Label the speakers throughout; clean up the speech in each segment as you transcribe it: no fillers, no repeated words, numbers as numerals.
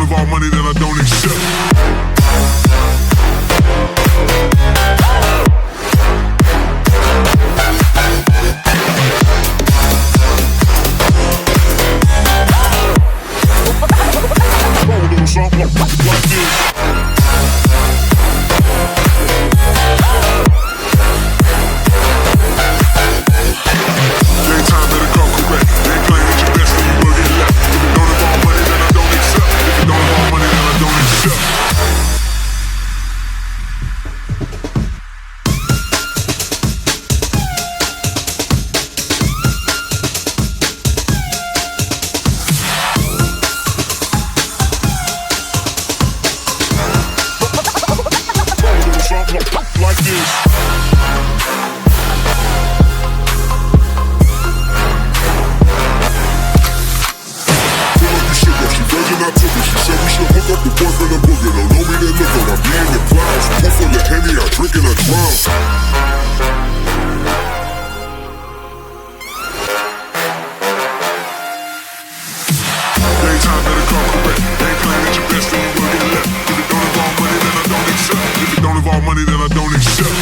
Speaker 1: involve money, then I don't accept. Something like this. Daytime better come correct. They ain't playing at your best when you will get left. If it don't involve money, then I don't accept. If it don't involve money, then I don't accept. Like this. I took it. She said we should hook up the boyfriend and boogie. Don't know me, then look up. I be in the clouds. Pull full of Henny, I drink and I drown. Daytime better come correct. They ain't playing at your best when you will get left. If it don't involve money, then I don't accept. If it don't involve money, then I don't accept.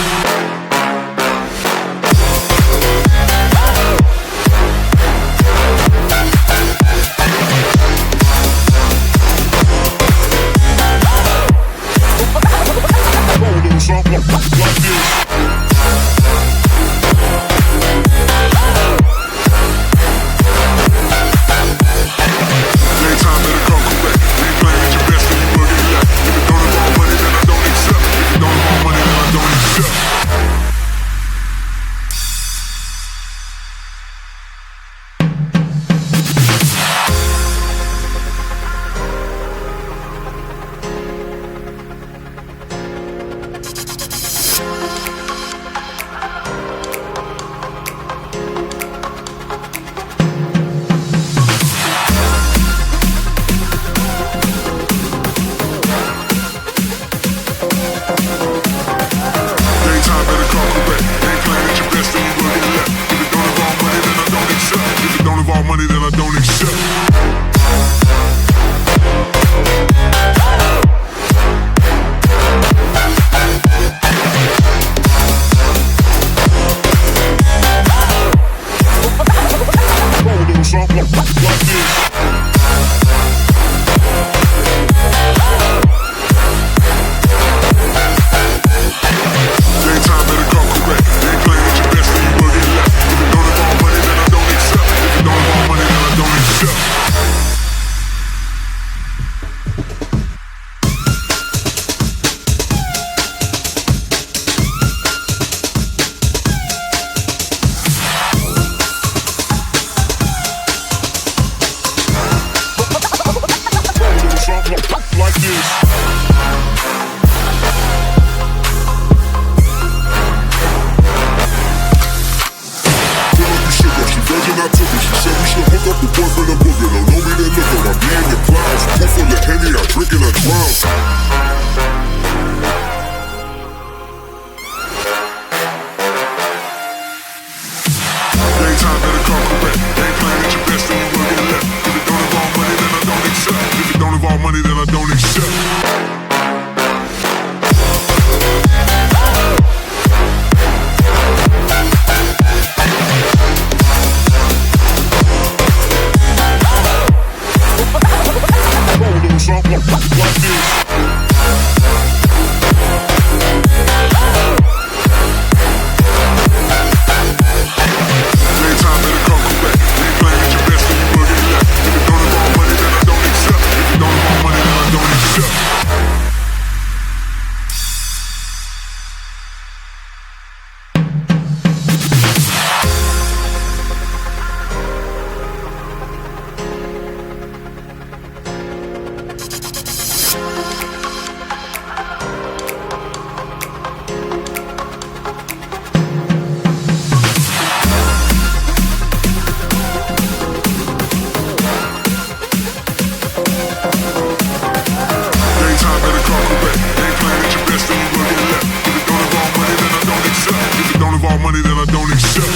Speaker 1: Something like this. Daytime better come correct. They ain't playing at your best when you will get left. If it don't involve money, then I don't accept. If it don't involve money, then I don't accept. Money, then I don't accept. Something like this. Daytime better come correct. They ain't playing at your best when you will get left. If it don't involve money, then I don't accept. If it don't involve money, then I don't accept. Something like this. I took it. She said we should hook up the boyfriend and boogie. Don't know me, then look up. I be in the clouds. Pull full of Henny, I drink and I drown. Daytime better come correct. They ain't playing at your best when you will get left. If it don't involve money, then I don't accept. If it don't involve money, then I don't accept. Something like this. Daytime better come correct. They ain't playing at your best when you will get left. If it don't involve money, then I don't accept. If it don't involve money, then I don't accept. Money, then I don't accept.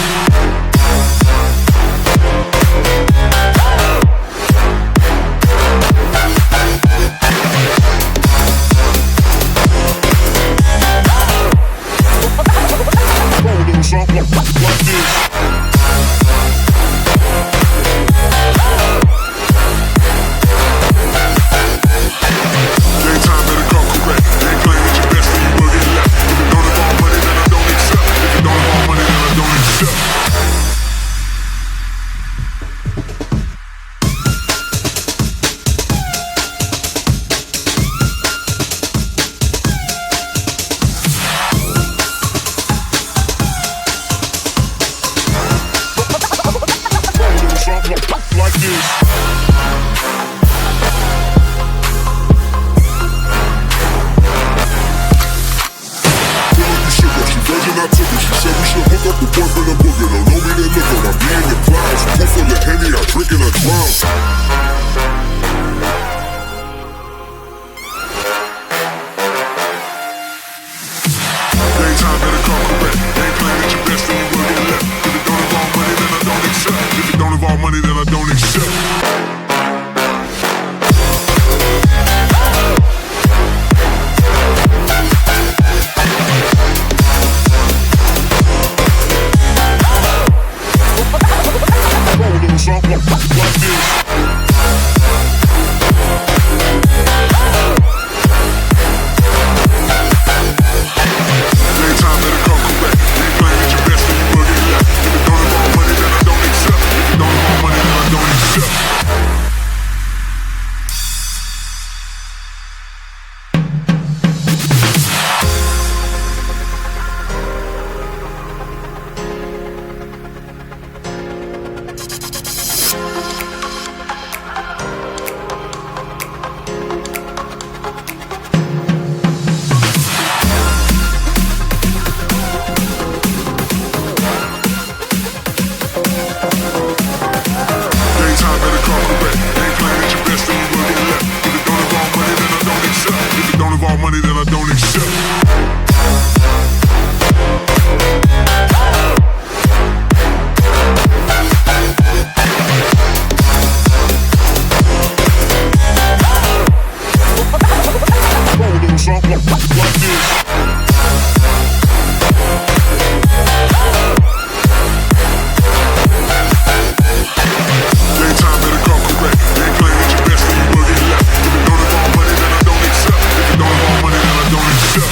Speaker 1: Daytime better come correct. Ain't playing at your best, then you will get left. If it don't involve money, then I don't accept. If it don't involve money, then I don't accept. Something like this. Daytime better come correct. Ain't playing at your best, then you will get left. If it don't involve money, then I don't accept. If it don't involve money, then I don't accept. Money that I don't accept. Something like this. Daytime better come correct. Ain't playing at your best, then you will get left. If it don't involve money, then I don't accept. If it don't involve money, then I don't accept.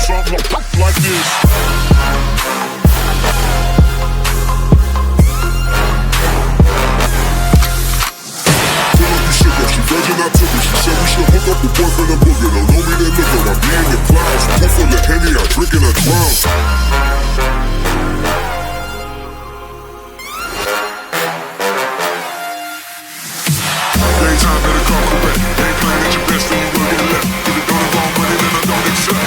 Speaker 1: Something like this. Virgin, I took it. She said we should hook up with boyfriend and boogie. Don't know me, then look up. I be in the clouds. Pull full of Henny, I drink and I drown. Daytime better come correct.